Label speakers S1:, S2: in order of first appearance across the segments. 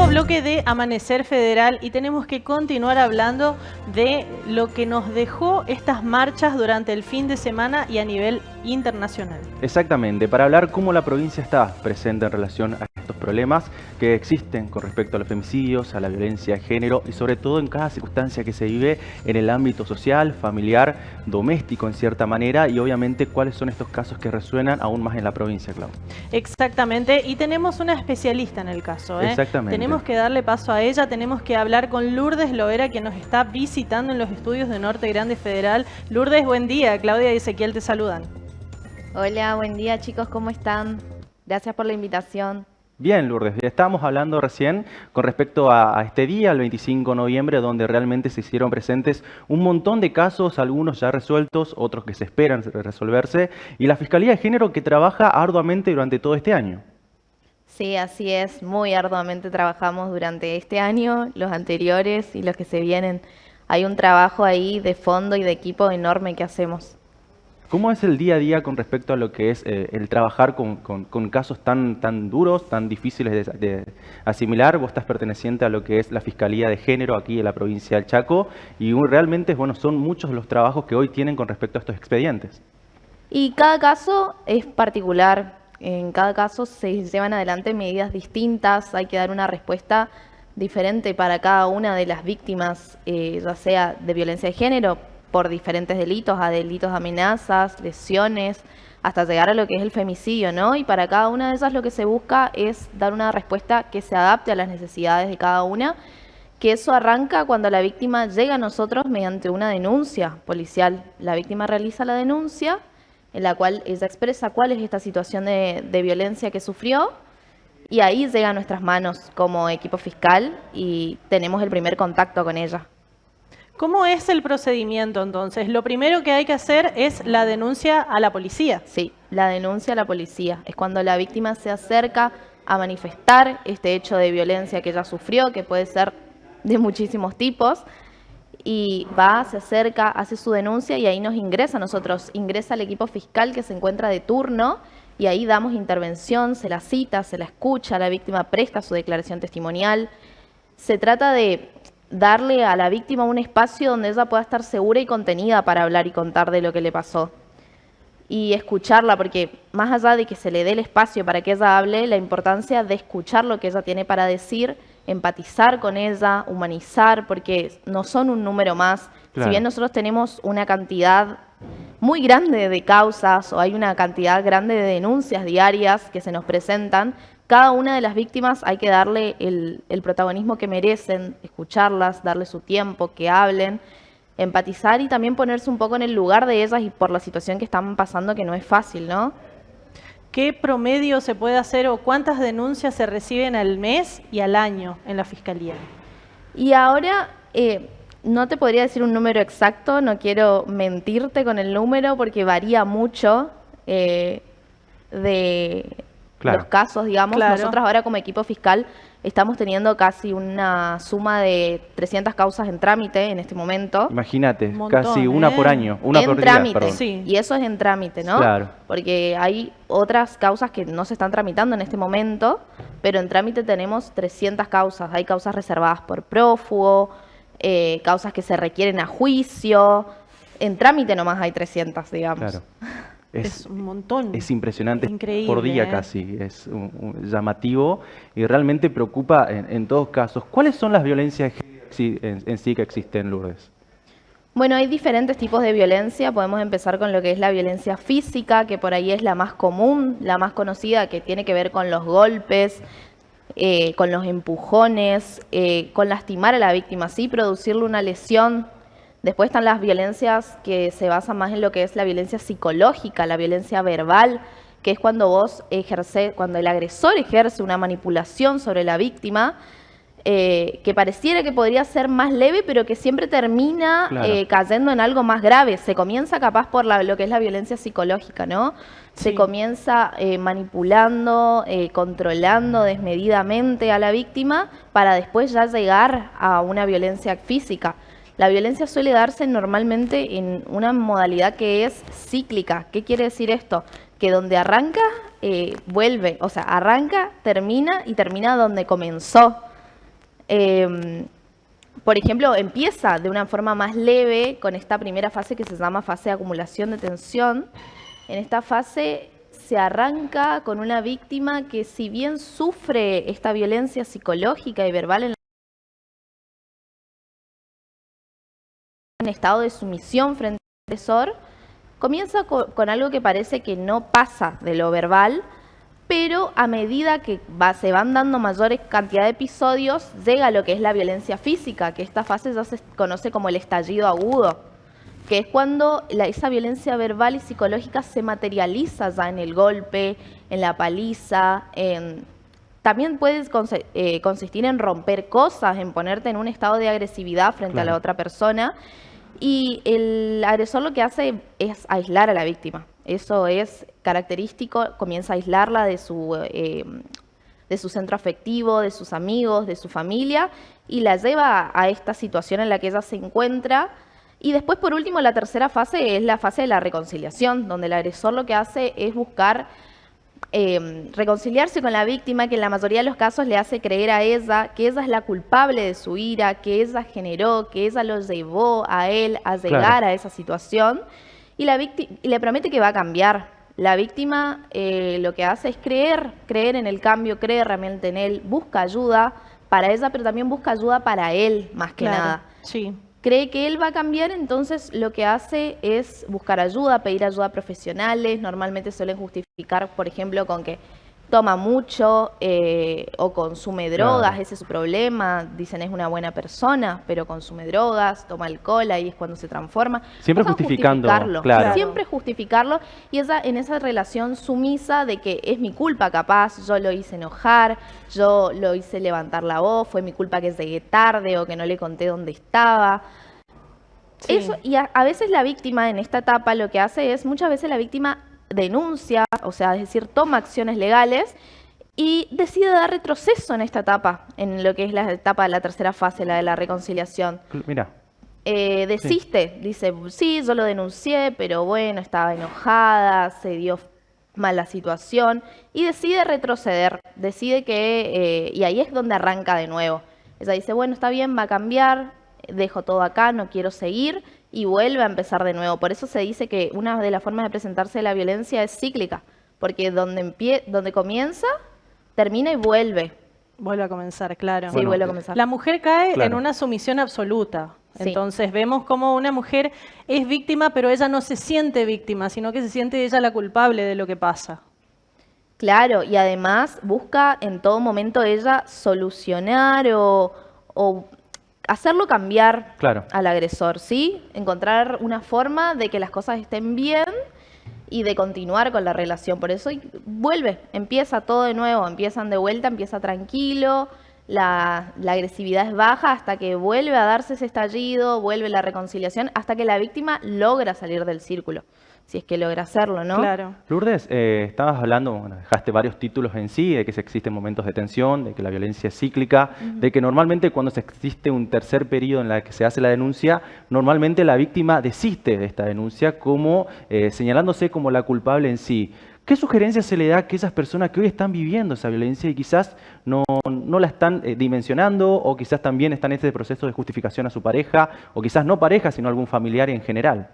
S1: bloque de Amanecer Federal y tenemos que continuar hablando de lo que nos dejó estas marchas durante el fin de semana y a nivel internacional.
S2: Exactamente, para hablar cómo la provincia está presente en relación a estos problemas que existen con respecto a los femicidios, a la violencia de género y sobre todo en cada circunstancia que se vive en el ámbito social, familiar, doméstico en cierta manera y obviamente cuáles son estos casos que resuenan aún más en la provincia, Clau.
S1: Exactamente, y tenemos una especialista en el caso.
S2: Exactamente.
S1: Tenemos que darle paso a ella, tenemos que hablar con Lourdes Loera, que nos está visitando en los estudios de Norte Grande Federal. Lourdes, buen día. Claudia y Ezequiel te saludan.
S3: Hola, buen día chicos, ¿cómo están? Gracias por la invitación.
S2: Bien, Lourdes, estábamos hablando recién con respecto a este día, el 25 de noviembre, donde realmente se hicieron presentes un montón de casos, algunos ya resueltos, otros que se esperan resolverse, y la Fiscalía de Género que trabaja arduamente durante todo este año.
S3: Sí, así es, muy arduamente trabajamos durante este año, los anteriores y los que se vienen. Hay un trabajo ahí de fondo y de equipo enorme que hacemos.
S2: ¿Cómo es el día a día con respecto a lo que es el trabajar con casos tan duros, tan difíciles de asimilar? Vos estás perteneciente a lo que es la Fiscalía de Género aquí en la provincia del Chaco y realmente son muchos los trabajos que hoy tienen con respecto a estos expedientes.
S3: Y cada caso es particular, en cada caso se llevan adelante medidas distintas, hay que dar una respuesta diferente para cada una de las víctimas, ya sea de violencia de género, por diferentes delitos, a delitos de amenazas, lesiones, hasta llegar a lo que es el femicidio, ¿no? Y para cada una de esas lo que se busca es dar una respuesta que se adapte a las necesidades de cada una, que eso arranca cuando la víctima llega a nosotros mediante una denuncia policial. La víctima realiza la denuncia, en la cual ella expresa cuál es esta situación de violencia que sufrió, y ahí llega a nuestras manos como equipo fiscal y tenemos el primer contacto con ella.
S1: ¿Cómo es el procedimiento entonces? Lo primero que hay que hacer es la denuncia a la policía.
S3: Sí, la denuncia a la policía. Es cuando la víctima se acerca a manifestar este hecho de violencia que ella sufrió, que puede ser de muchísimos tipos, y va, se acerca, hace su denuncia y ahí nos ingresa a nosotros. Ingresa el equipo fiscal que se encuentra de turno y ahí damos intervención, se la cita, se la escucha, la víctima presta su declaración testimonial. Se trata de darle a la víctima un espacio donde ella pueda estar segura y contenida para hablar y contar de lo que le pasó. Y escucharla, porque más allá de que se le dé el espacio para que ella hable, la importancia de escuchar lo que ella tiene para decir, empatizar con ella, humanizar, porque no son un número más.
S2: Claro.
S3: Si bien nosotros tenemos una cantidad muy grande de causas o hay una cantidad grande de denuncias diarias que se nos presentan, cada una de las víctimas hay que darle el protagonismo que merecen, escucharlas, darle su tiempo, que hablen, empatizar y también ponerse un poco en el lugar de ellas y por la situación que están pasando, que no es fácil, ¿no?
S1: ¿Qué promedio se puede hacer o cuántas denuncias se reciben al mes y al año en la Fiscalía?
S3: Y ahora no te podría decir un número exacto, no quiero mentirte con el número porque varía mucho
S2: Claro.
S3: los casos, digamos.
S1: Claro.
S3: Nosotros ahora como equipo fiscal estamos teniendo casi una suma de 300 causas en trámite en este momento.
S2: Imagínate,
S1: Montón,
S2: casi una por año, una
S3: en
S2: por día,
S3: trámite,
S2: perdón.
S1: Sí.
S3: y eso es en trámite, ¿no?
S2: Claro.
S3: Porque hay otras causas que no se están tramitando en este momento, pero en trámite tenemos 300 causas. Hay causas reservadas por prófugo, causas que se requieren a juicio. En trámite nomás hay 300, digamos.
S2: Claro.
S1: Es un montón.
S2: Es impresionante,
S1: Increíble,
S2: por día casi, es llamativo y realmente preocupa en todos casos. ¿Cuáles son las violencias en sí que existen, Lourdes?
S3: Bueno, hay diferentes tipos de violencia. Podemos empezar con lo que es la violencia física, que por ahí es la más común, la más conocida, que tiene que ver con los golpes, con los empujones, con lastimar a la víctima, sí, producirle una lesión. Después están las violencias que se basan más en lo que es la violencia psicológica, la violencia verbal, que es cuando cuando el agresor ejerce una manipulación sobre la víctima, que pareciera que podría ser más leve, pero que siempre termina
S2: Claro.
S3: cayendo en algo más grave. Se comienza capaz por lo que es la violencia psicológica, ¿no? Se
S1: Sí.
S3: comienza manipulando, controlando desmedidamente a la víctima para después ya llegar a una violencia física. La violencia suele darse normalmente en una modalidad que es cíclica. ¿Qué quiere decir esto? Que donde arranca, vuelve. O sea, arranca, termina y termina donde comenzó. Por ejemplo, empieza de una forma más leve con esta primera fase que se llama fase de acumulación de tensión. En esta fase se arranca con una víctima que, si bien sufre esta violencia psicológica y verbal en estado de sumisión frente al agresor, comienza con algo que parece que no pasa de lo verbal, pero a medida que se van dando mayores cantidad de episodios, llega a lo que es la violencia física, que esta fase ya se conoce como el estallido agudo, que es cuando esa violencia verbal y psicológica se materializa ya en el golpe, en la paliza, también puede consistir en romper cosas, en ponerte en un estado de agresividad frente a la otra persona, y el agresor lo que hace es aislar a la víctima. Eso es característico, comienza a aislarla de su centro afectivo, de sus amigos, de su familia, y la lleva a esta situación en la que ella se encuentra. Y después, por último, la tercera fase es la fase de la reconciliación, donde el agresor lo que hace es buscar reconciliarse con la víctima, que en la mayoría de los casos le hace creer a ella que ella es la culpable de su ira, que ella generó, que ella lo llevó a él a llegar a esa situación. Y le promete que va a cambiar. La víctima lo que hace es creer en el cambio, cree realmente en él, busca ayuda para ella, pero también busca ayuda para él, más que nada.
S1: Sí.
S3: Cree que él va a cambiar, entonces lo que hace es buscar ayuda, pedir ayuda a profesionales. Normalmente suelen justificar, por ejemplo, con que toma mucho o consume drogas, ese es su problema. Dicen es una buena persona, pero consume drogas, toma alcohol, ahí es cuando se transforma.
S2: Siempre justificando, claro.
S3: Siempre justificarlo, y ella en esa relación sumisa de que es mi culpa capaz, yo lo hice enojar, yo lo hice levantar la voz, fue mi culpa que llegué tarde o que no le conté dónde estaba. Sí. Eso, y a veces la víctima en esta etapa lo que hace es, muchas veces la víctima denuncia, o sea, es decir, toma acciones legales y decide dar retroceso en esta etapa, en lo que es la etapa de la tercera fase, la de la reconciliación.
S2: Mira.
S3: Desiste, dice, sí, yo lo denuncié, pero bueno, estaba enojada, se dio mala situación, y decide retroceder, decide que, y ahí es donde arranca de nuevo. Ella dice, bueno, está bien, va a cambiar, dejo todo acá, no quiero seguir, y vuelve a empezar de nuevo. Por eso se dice que una de las formas de presentarse de la violencia es cíclica, porque donde comienza, termina y vuelve.
S1: Vuelve a comenzar, claro.
S3: Sí, vuelve a comenzar.
S1: La mujer cae en una sumisión absoluta.
S3: Sí.
S1: Entonces vemos como una mujer es víctima, pero ella no se siente víctima, sino que se siente ella la culpable de lo que pasa.
S3: Claro, y además busca en todo momento ella solucionar o hacerlo cambiar al agresor, ¿sí? Encontrar una forma de que las cosas estén bien y de continuar con la relación. Por eso vuelve, empieza todo de nuevo, empiezan de vuelta, empieza tranquilo, la agresividad es baja hasta que vuelve a darse ese estallido, vuelve la reconciliación, hasta que la víctima logra salir del círculo, si es que logra hacerlo, ¿no?
S1: Claro.
S2: Lourdes, estabas hablando, bueno, dejaste varios títulos en sí, de que existen momentos de tensión, de que la violencia es cíclica, de que normalmente cuando se existe un tercer periodo en el que se hace la denuncia, normalmente la víctima desiste de esta denuncia como señalándose como la culpable en sí. ¿Qué sugerencias se le da a aquellas personas que hoy están viviendo esa violencia y quizás no la están dimensionando, o quizás también están en este proceso de justificación a su pareja, o quizás no pareja, sino algún familiar en general?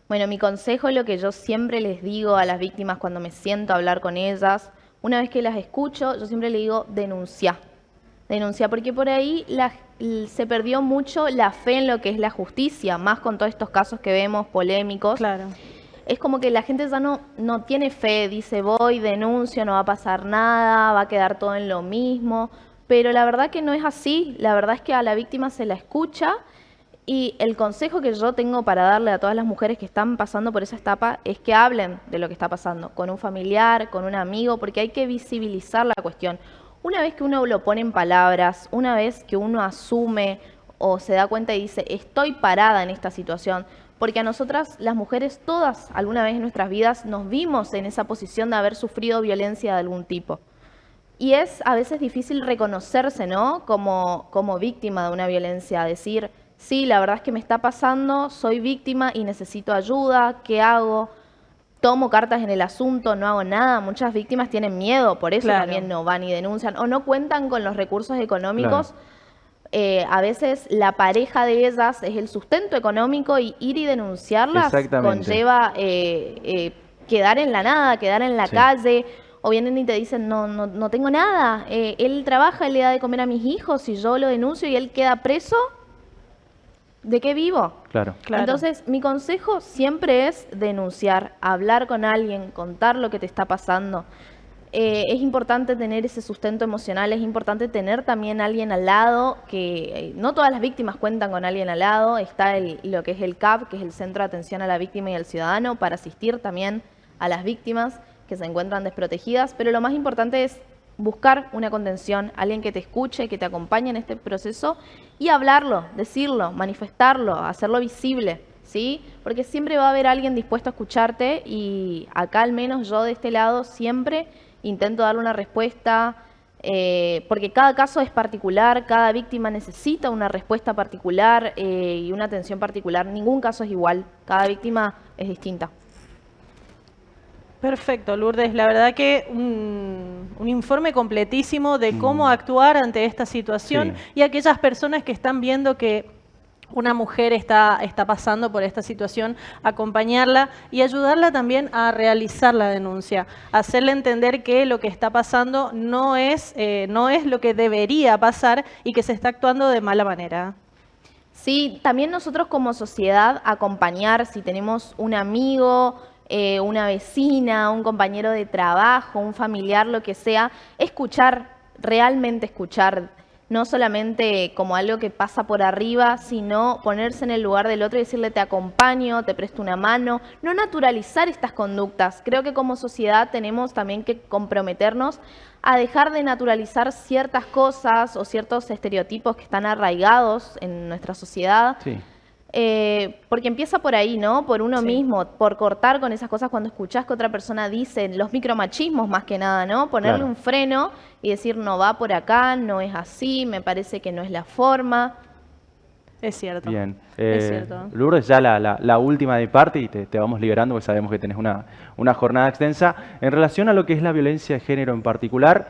S3: Bueno, mi consejo, lo que yo siempre les digo a las víctimas cuando me siento a hablar con ellas, una vez que las escucho, yo siempre le digo denuncia. Denuncia, porque por ahí se perdió mucho la fe en lo que es la justicia, más con todos estos casos que vemos polémicos.
S1: Claro.
S3: Es como que la gente ya no tiene fe, dice voy, denuncio, no va a pasar nada, va a quedar todo en lo mismo, pero la verdad que no es así, la verdad es que a la víctima se la escucha. Y el consejo que yo tengo para darle a todas las mujeres que están pasando por esa etapa es que hablen de lo que está pasando con un familiar, con un amigo, porque hay que visibilizar la cuestión. Una vez que uno lo pone en palabras, una vez que uno asume o se da cuenta y dice, estoy parada en esta situación, porque a nosotras, las mujeres, todas, alguna vez en nuestras vidas, nos vimos en esa posición de haber sufrido violencia de algún tipo. Y es a veces difícil reconocerse, ¿no? Como víctima de una violencia, decir, sí, la verdad es que me está pasando, soy víctima y necesito ayuda, ¿qué hago? Tomo cartas en el asunto, no hago nada. Muchas víctimas tienen miedo, por eso también no van y denuncian, o no cuentan con los recursos económicos A veces la pareja de ellas es el sustento económico y ir y denunciarlas conlleva quedar en la nada, quedar en la calle, o vienen y te dicen, no tengo nada, él trabaja, él le da de comer a mis hijos y yo lo denuncio y él queda preso, ¿de qué vivo?
S2: Claro.
S3: Entonces, mi consejo siempre es denunciar, hablar con alguien, contar lo que te está pasando. Es importante tener ese sustento emocional, es importante tener también alguien al lado, que no todas las víctimas cuentan con alguien al lado, está lo que es el CAP, que es el Centro de Atención a la Víctima y al Ciudadano, para asistir también a las víctimas que se encuentran desprotegidas, pero lo más importante es buscar una contención, alguien que te escuche, que te acompañe en este proceso y hablarlo, decirlo, manifestarlo, hacerlo visible, ¿sí? Porque siempre va a haber alguien dispuesto a escucharte y acá al menos yo de este lado siempre intento darle una respuesta, porque cada caso es particular, cada víctima necesita una respuesta particular y una atención particular. Ningún caso es igual, cada víctima es distinta.
S1: Perfecto, Lourdes. La verdad que un informe completísimo de cómo actuar ante esta situación y aquellas personas que están viendo que una mujer está pasando por esta situación, acompañarla y ayudarla también a realizar la denuncia, hacerle entender que lo que está pasando no es lo que debería pasar y que se está actuando de mala manera.
S3: Sí, también nosotros como sociedad acompañar, si tenemos un amigo, una vecina, un compañero de trabajo, un familiar, lo que sea, escuchar, realmente escuchar, no solamente como algo que pasa por arriba, sino ponerse en el lugar del otro y decirle te acompaño, te presto una mano, no naturalizar estas conductas. Creo que como sociedad tenemos también que comprometernos a dejar de naturalizar ciertas cosas o ciertos estereotipos que están arraigados en nuestra sociedad. Sí. Porque empieza por ahí, ¿no? Por uno mismo, por cortar con esas cosas cuando escuchás que otra persona dice, los micromachismos más que nada, ¿no? Ponerle un freno y decir, no va por acá, no es así, me parece que no es la forma.
S1: Es cierto.
S2: Bien.
S1: Es cierto.
S2: Lourdes, ya la última de parte y te vamos liberando porque sabemos que tenés una jornada extensa. En relación a lo que es la violencia de género en particular,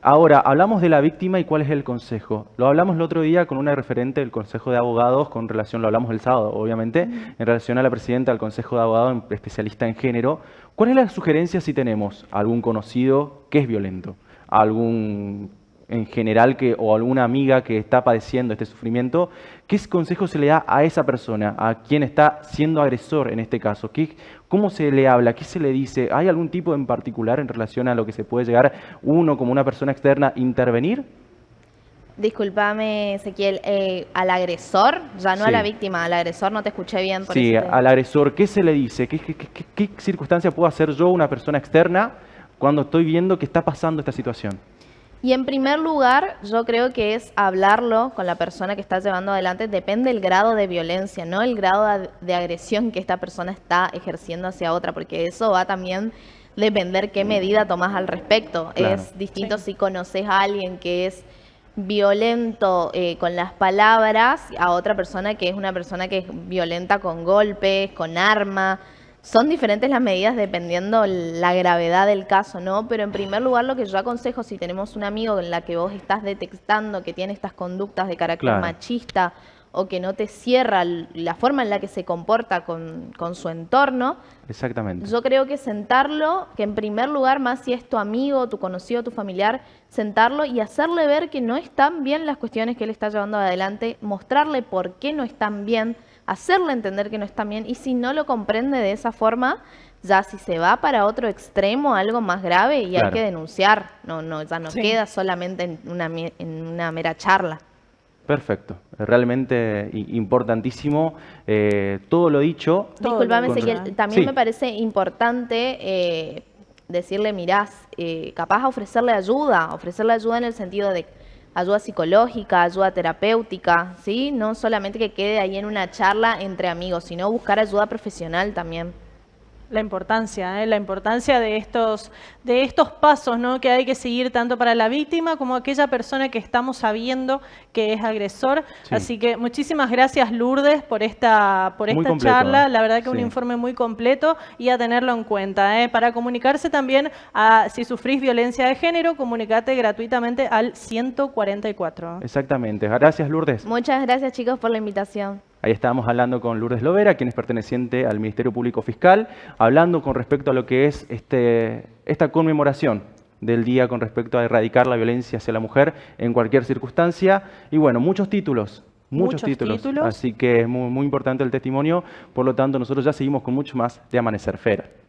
S2: ahora, hablamos de la víctima y cuál es el consejo. Lo hablamos el otro día con una referente del Consejo de Abogados, lo hablamos el sábado, obviamente, en relación a la presidenta del Consejo de Abogados, especialista en género. ¿Cuál es la sugerencia si tenemos algún conocido que es violento? ¿Algún en general o alguna amiga que está padeciendo este sufrimiento? ¿Qué consejo se le da a esa persona, a quien está siendo agresor en este caso? ¿Cómo se le habla? ¿Qué se le dice? ¿Hay algún tipo en particular en relación a lo que se puede llegar uno como una persona externa intervenir?
S3: Disculpame, Ezequiel, al agresor, ya no a la víctima, al agresor no te escuché bien. Por eso
S2: al agresor, ¿qué se le dice? ¿Qué circunstancia puedo hacer yo, una persona externa, cuando estoy viendo que está pasando esta situación?
S3: Y en primer lugar, yo creo que es hablarlo con la persona que está llevando adelante. Depende del grado de violencia, no el grado de agresión que esta persona está ejerciendo hacia otra, porque eso va también a depender qué medida tomás al respecto. Claro. Es distinto si conoces a alguien que es violento con las palabras a otra persona que es una persona que es violenta con golpes, con arma. Son diferentes las medidas dependiendo la gravedad del caso, ¿no? Pero en primer lugar lo que yo aconsejo, si tenemos un amigo en la que vos estás detectando que tiene estas conductas de carácter machista o que no te cierra la forma en la que se comporta con su entorno,
S2: exactamente,
S3: yo creo que sentarlo, que en primer lugar, más si es tu amigo, tu conocido, tu familiar, sentarlo y hacerle ver que no están bien las cuestiones que él está llevando adelante, mostrarle por qué no están bien, hacerle entender que no está bien, y si no lo comprende de esa forma, ya si se va para otro extremo, algo más grave, y hay que denunciar, ya no queda solamente en una mera charla.
S2: Perfecto, realmente importantísimo todo lo dicho.
S3: Disculpame, Ezequiel, también me parece importante decirle, mirá, capaz ofrecerle ayuda en el sentido de ayuda psicológica, ayuda terapéutica, ¿sí? No solamente que quede ahí en una charla entre amigos, sino buscar ayuda profesional también.
S1: La importancia de estos pasos, ¿no?, que hay que seguir tanto para la víctima como aquella persona que estamos sabiendo que es agresor. Sí. Así que muchísimas gracias, Lourdes, por esta charla. La verdad que un informe muy completo y a tenerlo en cuenta. Para comunicarse también, si sufrís violencia de género, comunicate gratuitamente al 144.
S2: Exactamente. Gracias, Lourdes.
S3: Muchas gracias, chicos, por la invitación.
S2: Ahí estábamos hablando con Lourdes Lovera, quien es perteneciente al Ministerio Público Fiscal, hablando con respecto a lo que es esta conmemoración del día con respecto a erradicar la violencia hacia la mujer en cualquier circunstancia. Y bueno, muchos títulos. Así que es muy, muy importante el testimonio. Por lo tanto, nosotros ya seguimos con mucho más de Amanecer Fer.